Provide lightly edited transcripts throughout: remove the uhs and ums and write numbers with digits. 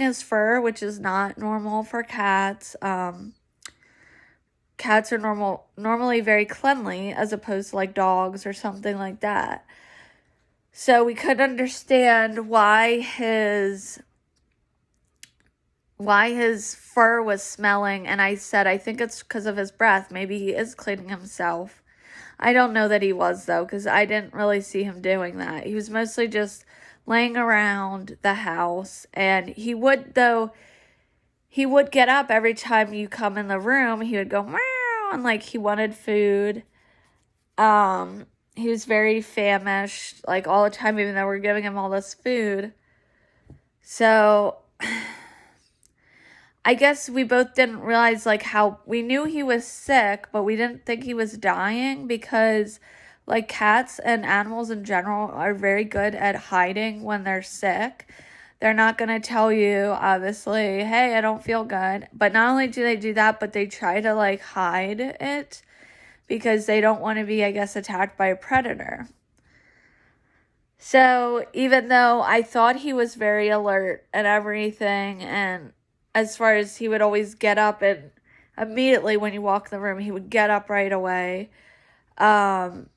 his fur, which is not normal for cats. Cats are normally very cleanly as opposed to like dogs or something like that. So we couldn't understand why his fur was smelling, and I said I think it's because of his breath. Maybe he is cleaning himself. I don't know that he was, though, because I didn't really see him doing that. He was mostly just laying around the house, and he would get up every time you come in the room. He would go meow, and like he wanted food. He was very famished, like all the time, even though we're giving him all this food. So I guess we both didn't realize like how we knew he was sick, but we didn't think he was dying because like cats and animals in general are very good at hiding when they're sick. They're not going to tell you, obviously, hey, I don't feel good. But not only do they do that, but they try to like hide it because they don't want to be, I guess, attacked by a predator. So even though I thought he was very alert and everything, and as far as he would always get up and immediately when you walk in the room, he would get up right away and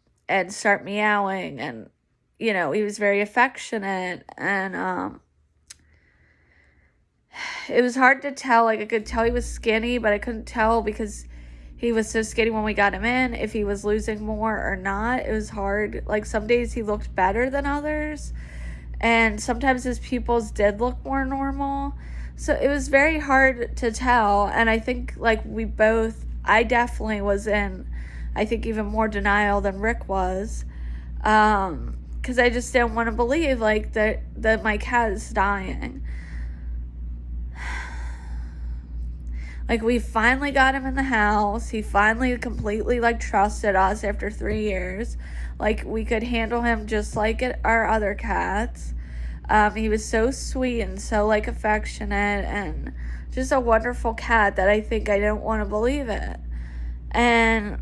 start meowing. And, you know, he was very affectionate. And it was hard to tell. Like, I could tell he was skinny, but I couldn't tell because he was so skinny when we got him in, if he was losing more or not. It was hard. Like, some days he looked better than others. And sometimes his pupils did look more normal. So it was very hard to tell, and I think, like, I definitely was in, I think, even more denial than Rick was, because I just didn't want to believe, like, that my cat is dying. Like, we finally got him in the house. He finally completely, like, trusted us after 3 years. Like, we could handle him just like our other cats. He was so sweet and so, like, affectionate and just a wonderful cat that I think I didn't want to believe it. And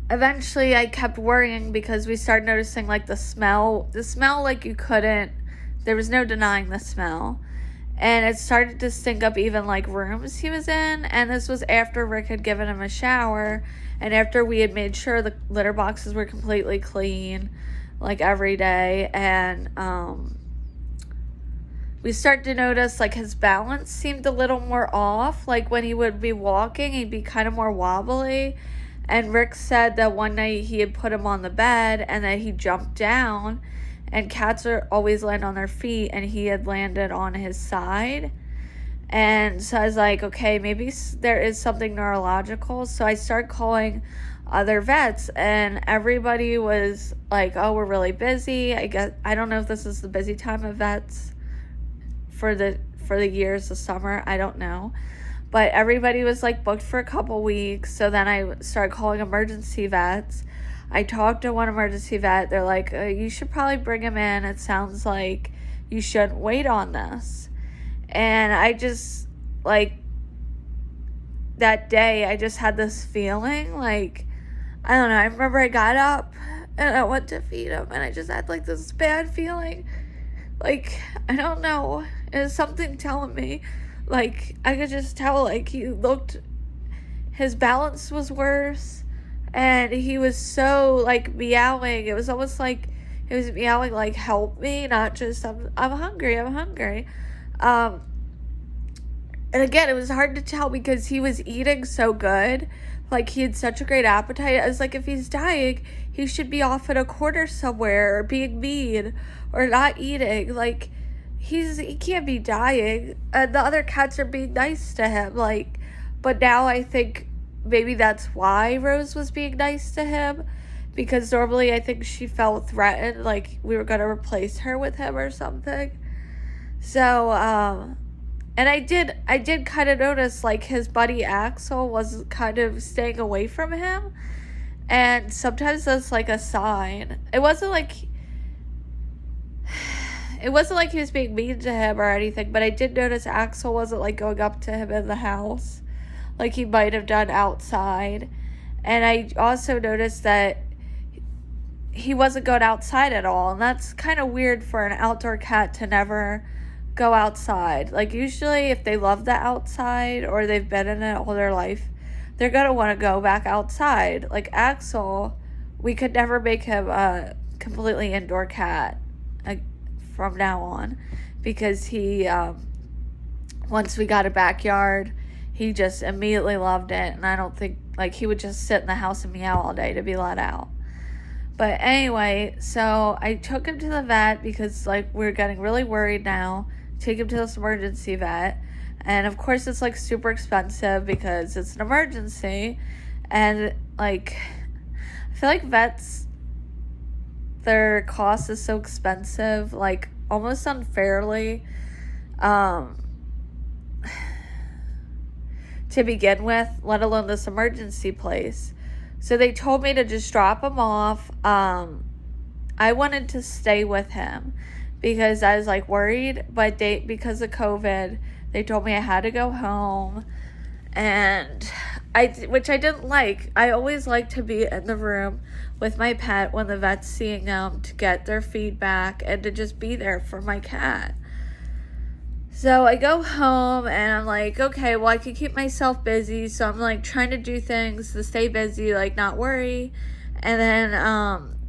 eventually I kept worrying because we started noticing, like, the smell, like, there was no denying the smell. And it started to stink up even, like, rooms he was in. And this was after Rick had given him a shower and after we had made sure the litter boxes were completely clean, like, every day. And we started to notice, like, his balance seemed a little more off. Like, when he would be walking, he'd be kind of more wobbly. And Rick said that one night he had put him on the bed and that he jumped down, and cats are always land on their feet, and he had landed on his side. And so I was like, okay, maybe there is something neurological. So I started calling other vets, and everybody was like, oh, we're really busy. I don't know if this is the busy time of vets for the years, the summer, I don't know, but everybody was like booked for a couple weeks. So then I started calling emergency vets. I talked to one emergency vet. They're like, you should probably bring him in. It sounds like you shouldn't wait on this. And I just, like, that day I just had this feeling, like, I don't know, I remember I got up and I went to feed him, and I just had, like, this bad feeling. Like, I don't know, it was something telling me, like, I could just tell, like, his balance was worse, and he was so, like, meowing. It was almost like he was meowing, like, help me, not just, I'm hungry. And again, it was hard to tell because he was eating so good. Like, he had such a great appetite. I was like, if he's dying, he should be off in a corner somewhere or being mean or not eating. Like, he can't be dying. And the other cats are being nice to him. Like, but now I think maybe that's why Rose was being nice to him, because normally I think she felt threatened, like we were going to replace her with him or something. So, and I did kind of notice, like, his buddy Axel was kind of staying away from him. And sometimes that's, like, a sign. It wasn't like he was being mean to him or anything, but I did notice Axel wasn't, like, going up to him in the house like he might have done outside. And I also noticed that he wasn't going outside at all. And that's kind of weird for an outdoor cat to never go outside. Like, usually if they love the outside or they've been in it all their life, they're going to want to go back outside. Like Axel, we could never make him a completely indoor cat from now on, because he, once we got a backyard, he just immediately loved it. And I don't think, like, he would just sit in the house and meow all day to be let out. But anyway, so I took him to the vet because, like, we're getting really worried now. Take him to this emergency vet. And, of course, it's, like, super expensive because it's an emergency. And, like, I feel like vets, their cost is so expensive, like, almost unfairly, to begin with, let alone this emergency place. So they told me to just drop him off. I wanted to stay with him because I was, like, worried, but because of COVID, they told me I had to go home, and which I didn't like. I always like to be in the room with my pet when the vet's seeing them, to get their feedback and to just be there for my cat. So I go home and I'm like, okay, well, I can keep myself busy. So I'm, like, trying to do things to stay busy, like, not worry. And then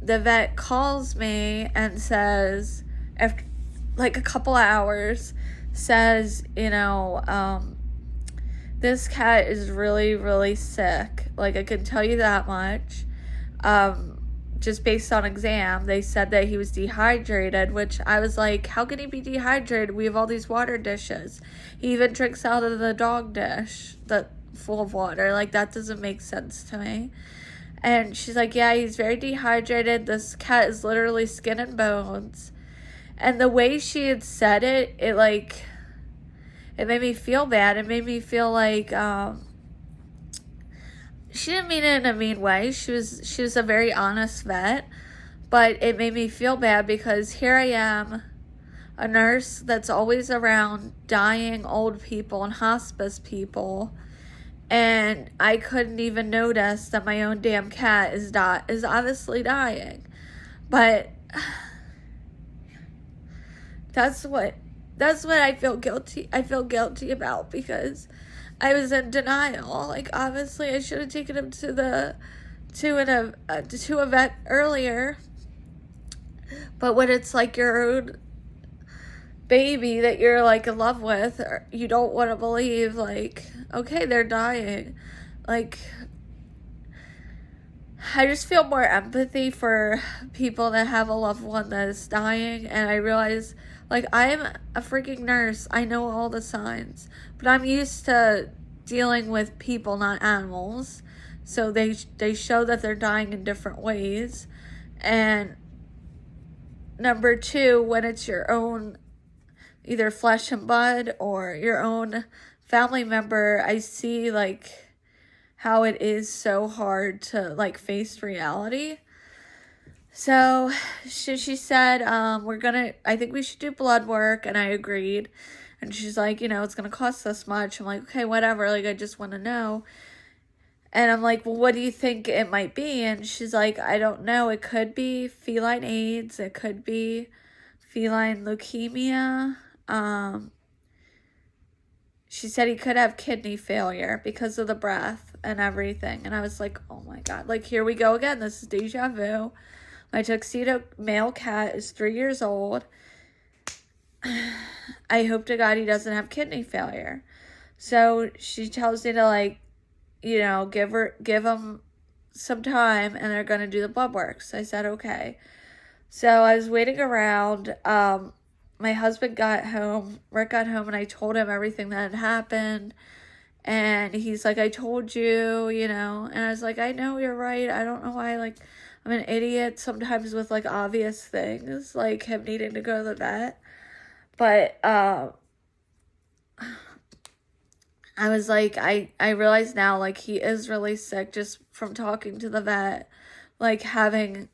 the vet calls me and says, after like a couple hours, says, this cat is really, really sick. Like, I can tell you that much. Just based on exam, they said that he was dehydrated, which I was like, how can he be dehydrated? We have all these water dishes. He even drinks out of the dog dish that's full of water. Like, that doesn't make sense to me. And she's like, yeah, he's very dehydrated. This cat is literally skin and bones. And the way she had said it, it made me feel bad. It made me feel like, she didn't mean it in a mean way. She was a very honest vet, but it made me feel bad because here I am, a nurse that's always around dying old people and hospice people, and I couldn't even notice that my own damn cat is obviously dying. But that's what I feel guilty. I feel guilty about because I was in denial. Like, obviously, I should have taken him to a vet earlier. But when it's, like, your own baby that you're, like, in love with, or you don't want to believe, like, okay, they're dying. Like, I just feel more empathy for people that have a loved one that is dying, and I realize, like, I'm a freaking nurse. I know all the signs, but I'm used to dealing with people, not animals. So they show that they're dying in different ways. And number two, when it's your own either flesh and blood or your own family member, I see, like, how it is so hard to, like, face reality. So she said, I think we should do blood work, and I agreed. And she's like, it's going to cost this much. I'm like, okay, whatever. Like, I just want to know. And I'm like, well, what do you think it might be? And she's like, I don't know. It could be feline AIDS. It could be feline leukemia. She said he could have kidney failure because of the breath and everything. And I was like, oh my God, like, here we go again. This is deja vu. My tuxedo male cat is 3 years old. I hope to God he doesn't have kidney failure. So she tells me to, like, give him some time, and they're going to do the blood work. So I said, okay. So I was waiting around. My husband got home, Rick got home, and I told him everything that had happened. And he's like, I told you, and I was like, I know, you're right. I don't know why, like, I'm an idiot sometimes with, like, obvious things, like him needing to go to the vet. But I was like, I realize now, like, he is really sick just from talking to the vet, like, having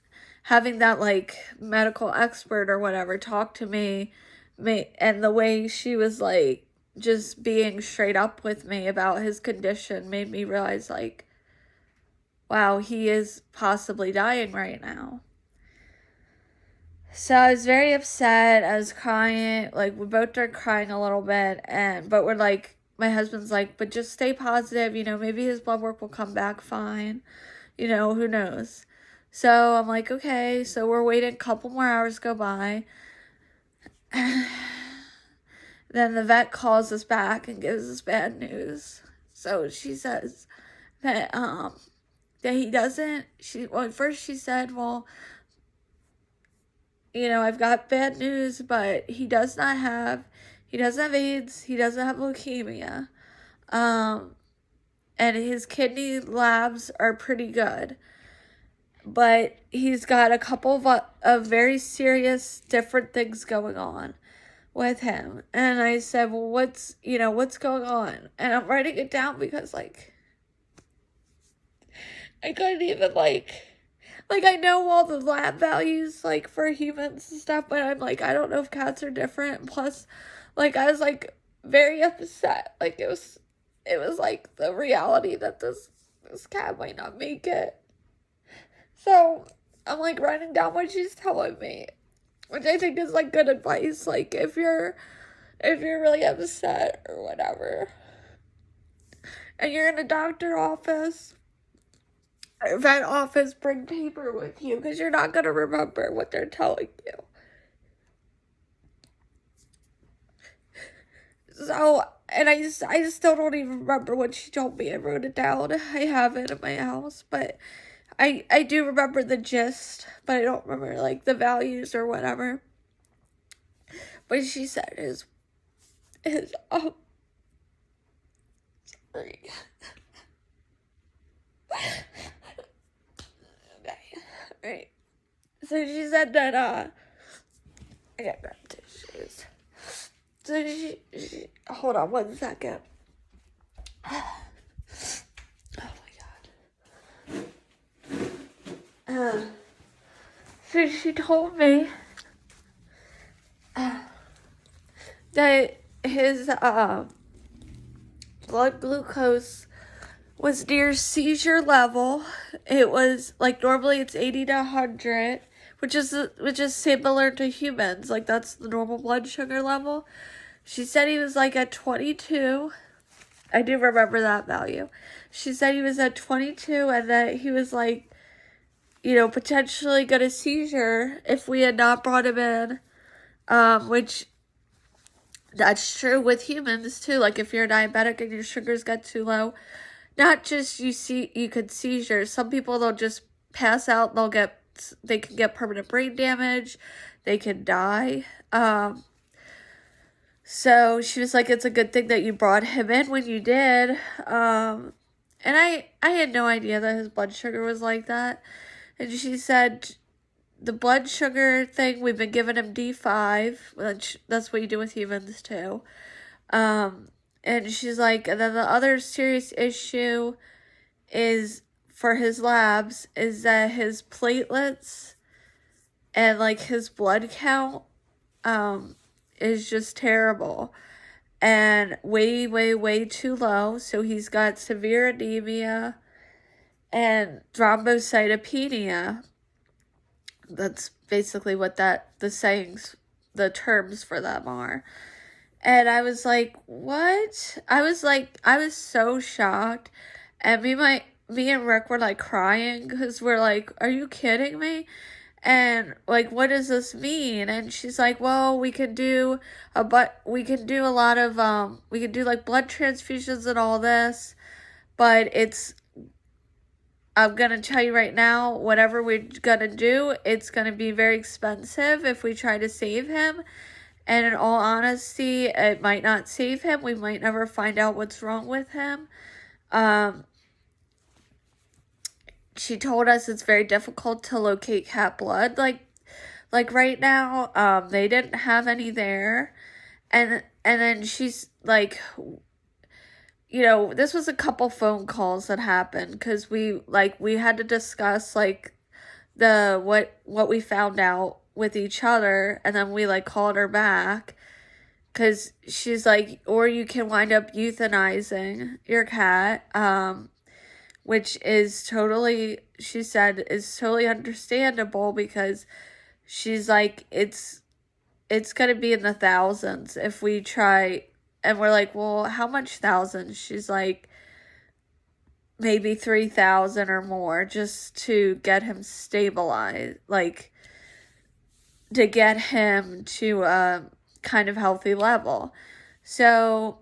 that, like, medical expert or whatever talk to me, and the way she was, like, just being straight up with me about his condition made me realize, like, wow, he is possibly dying right now. So I was very upset. I was crying. Like, we both started crying a little bit, but we're like, my husband's like, but just stay positive. Maybe his blood work will come back fine. Who knows? So I'm like, okay. So we're waiting. A couple more hours go by. Then the vet calls us back and gives us bad news. So she says that he doesn't. At first she said, well, I've got bad news, but he doesn't have AIDS, he doesn't have leukemia, and his kidney labs are pretty good, but he's got a couple of very serious different things going on with him. And I said, well, what's going on? And I'm writing it down because, like, I couldn't even, I know all the lab values, like, for humans and stuff, but I'm like, I don't know if cats are different. Plus, like, I was, like, very upset. Like, it was like, the reality that this cat might not make it. So, I'm, like, writing down what she's telling me, which I think is, like, good advice. Like, if you're really upset or whatever, and you're in a doctor office, vet office, bring paper with you, because you're not going to remember what they're telling you. So, and I still don't even remember what she told me. I wrote it down. I have it in my house, but I do remember the gist, but I don't remember, like, the values or whatever. But she said sorry. Right. So she said that, I got grab tissues. So she, hold on 1 second. Oh my god. So she told me that his, blood glucose was near seizure level. It was, like, normally it's 80 to 100, which is similar to humans. Like, that's the normal blood sugar level. She said he was, like, at 22. I do remember that value. She said he was at 22 and that he was, like, potentially get a seizure if we had not brought him in, which that's true with humans too. Like, if you're diabetic and your sugars get too low, not just you could seizures. Some people, they'll just pass out. They can get permanent brain damage. They can die. So she was like, it's a good thing that you brought him in when you did. And I had no idea that his blood sugar was like that. And she said the blood sugar thing, we've been giving him D5, which that's what you do with humans too. And she's like, and then the other serious issue is for his labs is that his platelets and, like, his blood count is just terrible and way, way, way too low. So he's got severe anemia and thrombocytopenia. That's basically what the terms for them are. And I was like, what? I was so shocked. And me and Rick were, like, crying because we're like, are you kidding me? And, like, what does this mean? And she's like, well, we can do a lot of, we can do, like, blood transfusions and all this, but I'm gonna tell you right now, whatever we're gonna do, it's gonna be very expensive if we try to save him. And in all honesty, it might not save him. We might never find out what's wrong with him. She told us it's very difficult to locate cat blood. Like right now, they didn't have any there. And then she's like, this was a couple phone calls that happened because we had to discuss, like, what we found out with each other, and then we, like, called her back because she's like, or you can wind up euthanizing your cat, which is totally, she said, is totally understandable because she's like, it's going to be in the thousands if we try. And we're like, well, how much thousands? She's like, maybe 3,000 or more just to get him stabilized, like to get him to a kind of healthy level. So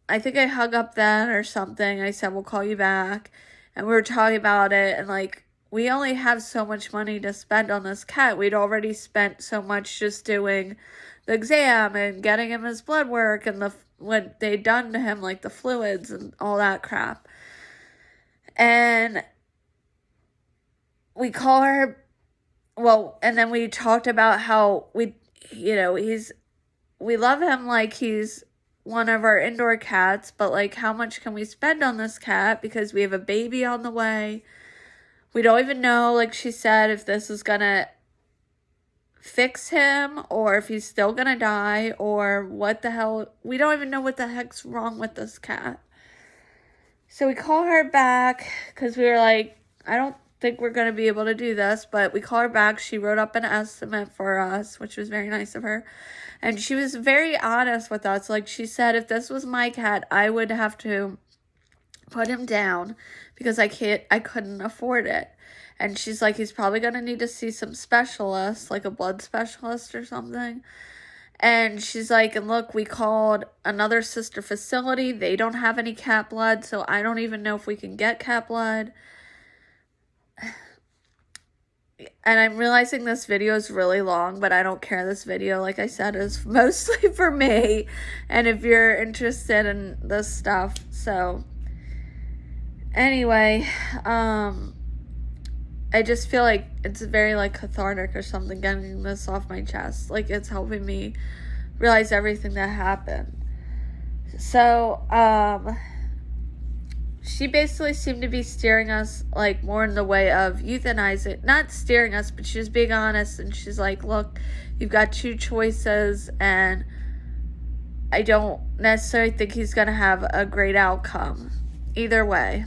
I think I hung up then or something. I said, we'll call you back. And we were talking about it, and like, we only have so much money to spend on this cat. We'd already spent so much just doing the exam and getting him his blood work and what they'd done to him, like the fluids and all that crap. And we call her, well, and then we talked about how we love him like he's one of our indoor cats, but like, how much can we spend on this cat because we have a baby on the way. We don't even know, like she said, if this is gonna fix him or if he's still gonna die or what the hell. We don't even know what the heck's wrong with this cat. So we call her back because we were like, I don't think we're going to be able to do this, but we call her back. She wrote up an estimate for us, which was very nice of her. And she was very honest with us. Like she said, if this was my cat, I would have to put him down because I couldn't afford it. And she's like, he's probably going to need to see some specialists, like a blood specialist or something. And she's like, and look, we called another sister facility. They don't have any cat blood, so I don't even know if we can get cat blood. And I'm realizing this video is really long, but I don't care. This video, like I said, is mostly for me. And if you're interested in this stuff. So, anyway, I just feel like it's very like cathartic or something, getting this off my chest. Like, it's helping me realize everything that happened. So, she basically seemed to be steering us like more in the way of euthanizing. Not steering us, but she was being honest, and she's like, look, you've got two choices, and I don't necessarily think he's gonna have a great outcome either way.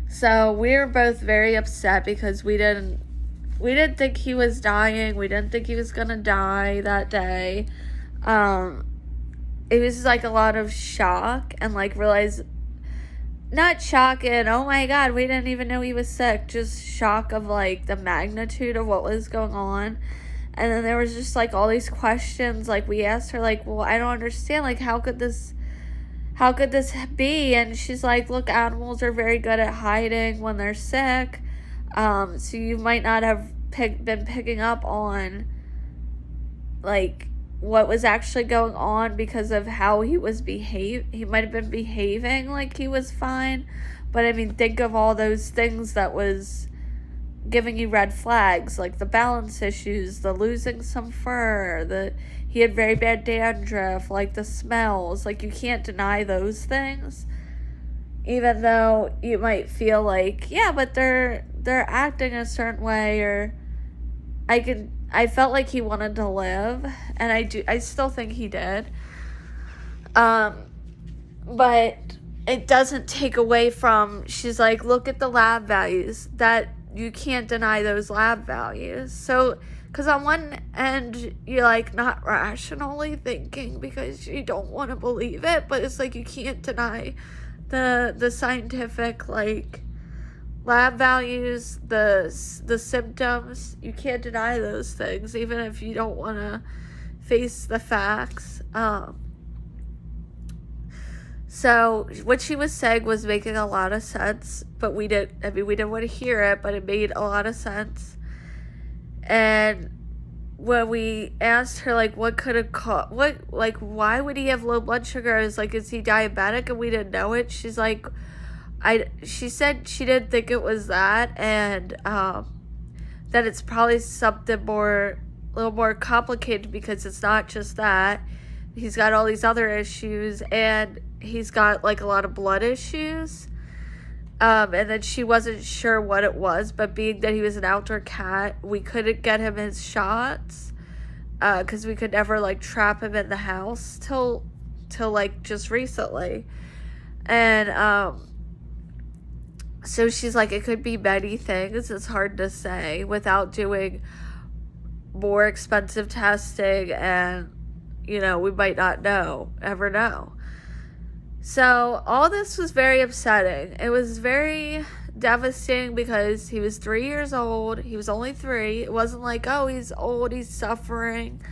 So we were both very upset because we didn't think he was dying. We didn't think he was gonna die that day. It was like a lot of shock and like not shock and oh my god, we didn't even know he was sick. Just shock of like the magnitude of what was going on. And then there was just like all these questions. Like we asked her like, well, I don't understand. Like, how could this be? And she's like, look, animals are very good at hiding when they're sick. So you might not have been picking up on like what was actually going on because of how he was he might have been behaving like he was fine, but I mean, think of all those things that was giving you red flags, like the balance issues, the losing some fur, he had very bad dandruff, like the smells. Like, you can't deny those things, even though you might feel like, yeah, but they're acting a certain way. Or I felt like he wanted to live, and I still think he did. But it doesn't take away from, she's like, look at the lab values, that you can't deny those lab values. So, because on one end, you're like not rationally thinking because you don't want to believe it, but it's like you can't deny the scientific like lab values, the symptoms. You can't deny those things, even if you don't want to face the facts. So what she was saying was making a lot of sense, but we didn't want to hear it, but it made a lot of sense. And when we asked her, like, what could have caused, why would he have low blood sugar? I was like, is he diabetic? And we didn't know it. She's like, she said she didn't think it was that, and that it's probably something a little more complicated, because it's not just that. He's got all these other issues, and he's got like a lot of blood issues. And then she wasn't sure what it was, but being that he was an outdoor cat, we couldn't get him his shots, because we could never like trap him in the house till like just recently. And So she's like, it could be many things. It's hard to say without doing more expensive testing, and, you know, we might not ever know. So all this was very upsetting. It was very devastating because he was 3 years old. He was only 3. It wasn't like, oh, he's old, he's suffering.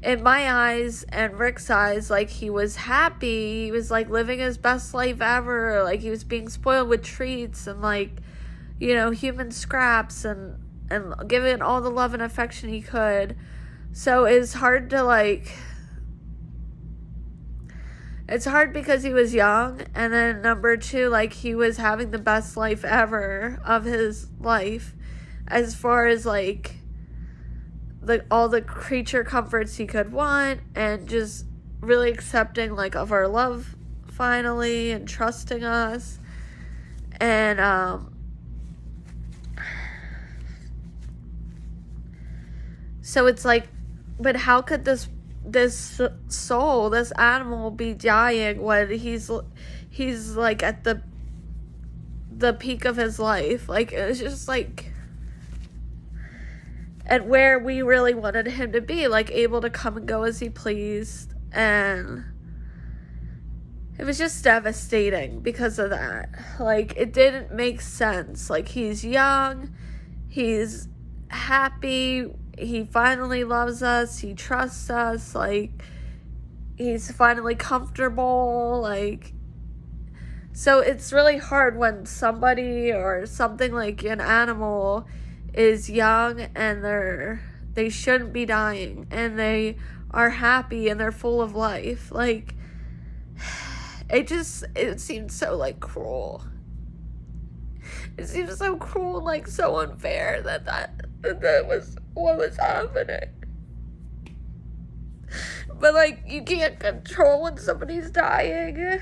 In my eyes and Rick's eyes, like, he was happy. He was, like, living his best life ever. Like, he was being spoiled with treats and, like, you know, human scraps and given all the love and affection he could. So it's hard to, like, it's hard because he was young, and then number 2, like, he was having the best life ever of his life as far as, like, all the creature comforts he could want, and just really accepting, like, of our love finally, and trusting us. And so it's like, but how could this soul, this animal, be dying when he's like at the peak of his life? Like, it was just like, and where we really wanted him to be, like, able to come and go as he pleased. And it was just devastating because of that. Like, it didn't make sense. Like, he's young, he's happy, he finally loves us, he trusts us, like, he's finally comfortable, like, so it's really hard when somebody or something, like an animal, is young and they shouldn't be dying, and they are happy and they're full of life. Like, it seemed so, like, cruel. It seems so cruel and, like, so unfair that was what was happening. But, like, you can't control when somebody's dying.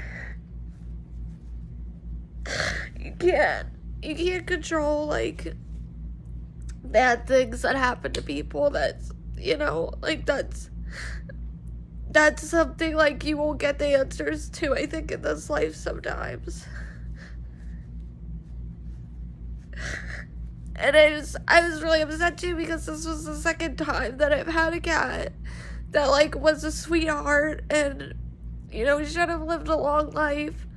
You can't control, like, bad things that happen to people. That's, you know, like, that's something, like, you won't get the answers to, I think, in this life sometimes. And I was really upset too, because this was the second time that I've had a cat that, like, was a sweetheart and, you know, should have lived a long life.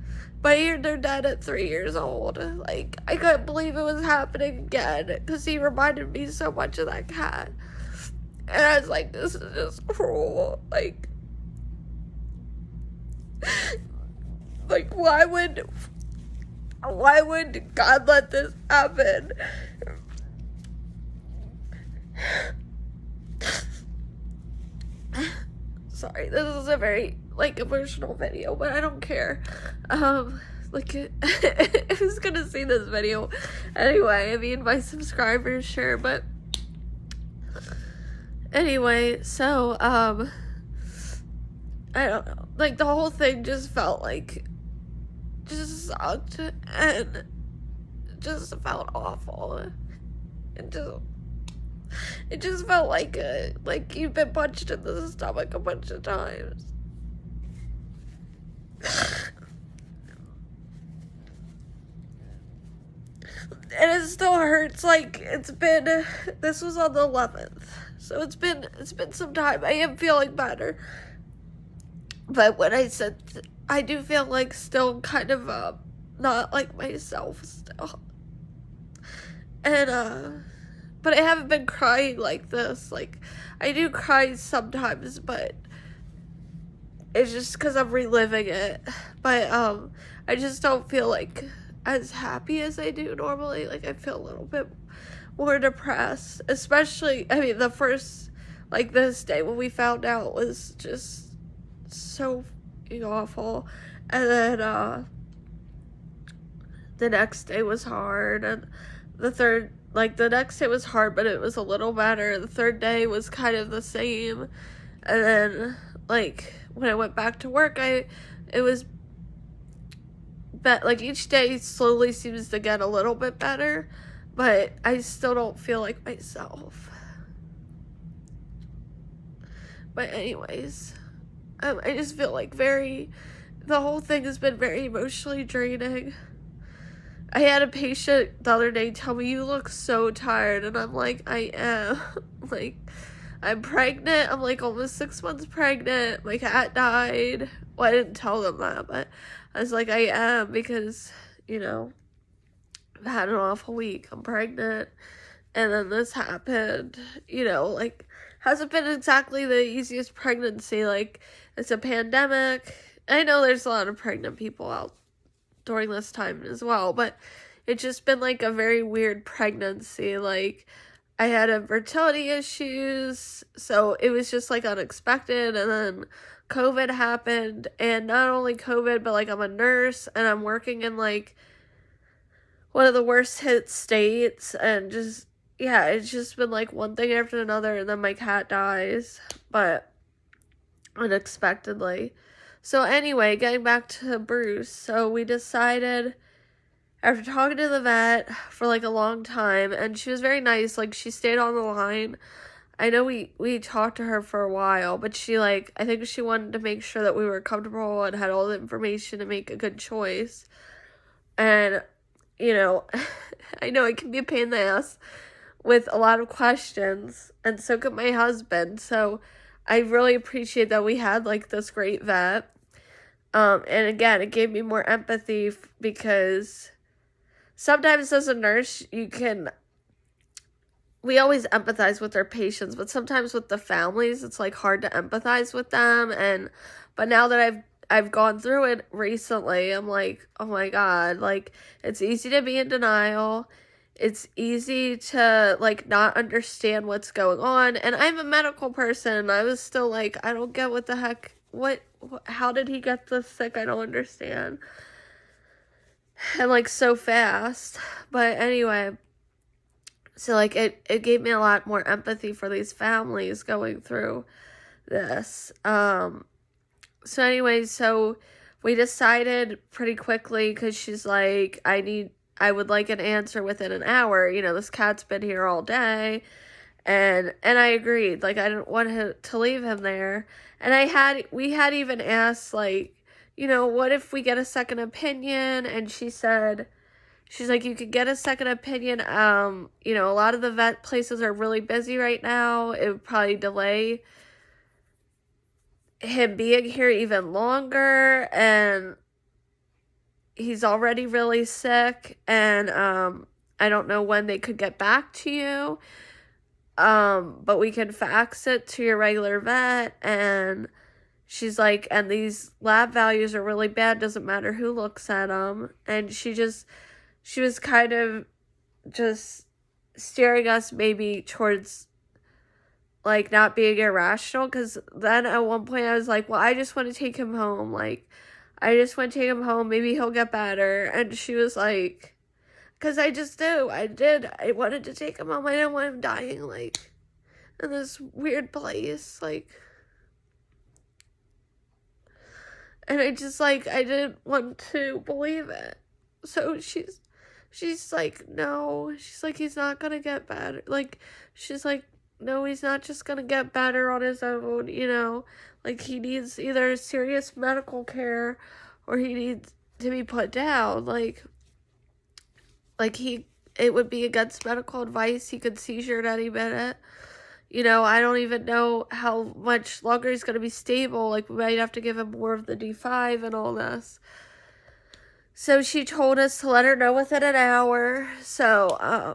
But here they're dead at 3 years old. Like, I couldn't believe it was happening again, because he reminded me so much of that cat. And I was like, this is just cruel. Like, why would God let this happen? Sorry, this is a very, like, emotional video, but I don't care. Like, who's gonna see this video anyway? I mean, my subscribers, sure, but anyway, so, I don't know. Like, the whole thing just felt like, just sucked, and just felt awful. It just felt like you've been punched in the stomach a bunch of times. And it still hurts. Like, this was on the 11th, so it's been some time. I am feeling better, but when I said, I do feel like still kind of not like myself still. And but I haven't been crying like this. Like, I do cry sometimes, but it's just because I'm reliving it. But I just don't feel like as happy as I do normally. Like, I feel a little bit more depressed, especially, I mean, the first, like, this day when we found out was just so awful. And then the next day was hard, and the next day was hard, but it was a little better. The third day was kind of the same. And then, like, when I went back to work, it was like, each day slowly seems to get a little bit better, but I still don't feel like myself. But anyways, I just feel like the whole thing has been very emotionally draining. I had a patient the other day tell me, "You look so tired," and I'm like, I am. Like, I'm pregnant. I'm like almost 6 months pregnant. My cat died. Well, I didn't tell them that, but I was like, I am, because, I've had an awful week. I'm pregnant, and then this happened. Like, hasn't been exactly the easiest pregnancy. Like, it's a pandemic. I know there's a lot of pregnant people out during this time as well, but it's just been like a very weird pregnancy. Like, I had infertility issues, so it was just like unexpected, and then COVID happened, and not only COVID, but like I'm a nurse and I'm working in like one of the worst hit states, and just, yeah, it's just been like one thing after another, and then my cat dies, but unexpectedly. So anyway, getting back to Bruce, so we decided, after talking to the vet for like a long time, and she was very nice, like she stayed on the line. I know we talked to her for a while, but she, like, I think she wanted to make sure that we were comfortable and had all the information to make a good choice. And, I know it can be a pain in the ass with a lot of questions, and so could my husband. So I really appreciate that we had like this great vet. And again, it gave me more empathy because sometimes as a nurse, we always empathize with our patients, but sometimes with the families, it's like hard to empathize with them. But now that I've gone through it recently, I'm like, oh my God, like, it's easy to be in denial. It's easy to like not understand what's going on. And I'm a medical person, and I was still like, I don't get what the heck, how did he get this sick? I don't understand. And like so fast. But anyway, so like it gave me a lot more empathy for these families going through this. So anyway, so we decided pretty quickly, because she's like, I would like an answer within an hour. This cat's been here all day. And I agreed. Like, I didn't want to leave him there. And we had even asked, like, what if we get a second opinion? And she's like, you could get a second opinion. A lot of the vet places are really busy right now. It would probably delay him being here even longer, and he's already really sick, and I don't know when they could get back to you, but we can fax it to your regular vet. And she's like, and these lab values are really bad, doesn't matter who looks at them. And she was kind of just steering us maybe towards like not being irrational, because then at one point I was like, well, I just want to take him home. Like, I just want to take him home. Maybe he'll get better. And she was like, because I just do. I wanted to take him home. I didn't want him dying, like, in this weird place. Like, and I just, like, I didn't want to believe it. So she's like, no. She's like, he's not going to get better. Like, she's like, no, he's not just going to get better on his own, Like, he needs either serious medical care or he needs to be put down. Like it would be against medical advice. He could seizure at any minute. I don't even know how much longer he's going to be stable. Like, we might have to give him more of the D5 and all this. So she told us to let her know within an hour. So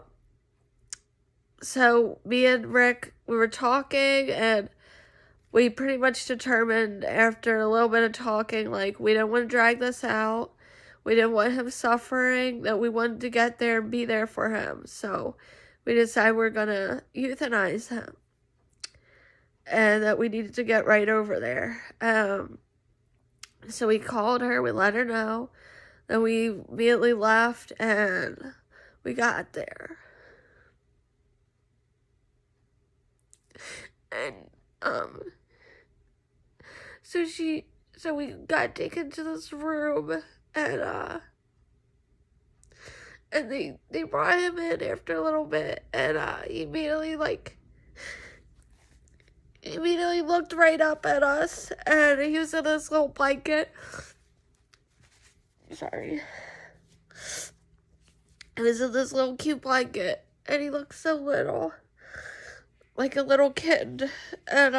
me and Rick, we were talking, and we pretty much determined after a little bit of talking, like, we didn't want to drag this out. We didn't want him suffering, that we wanted to get there and be there for him. So we decided we're going to euthanize him, and that we needed to get right over there. So we called her, we let her know. Then we immediately left, and we got there. And, so we got taken to this room, and they brought him in after a little bit, and he immediately looked right up at us, and he was in this little blanket. Sorry. It was in this little cute blanket, and he looked so little, like a little kid. And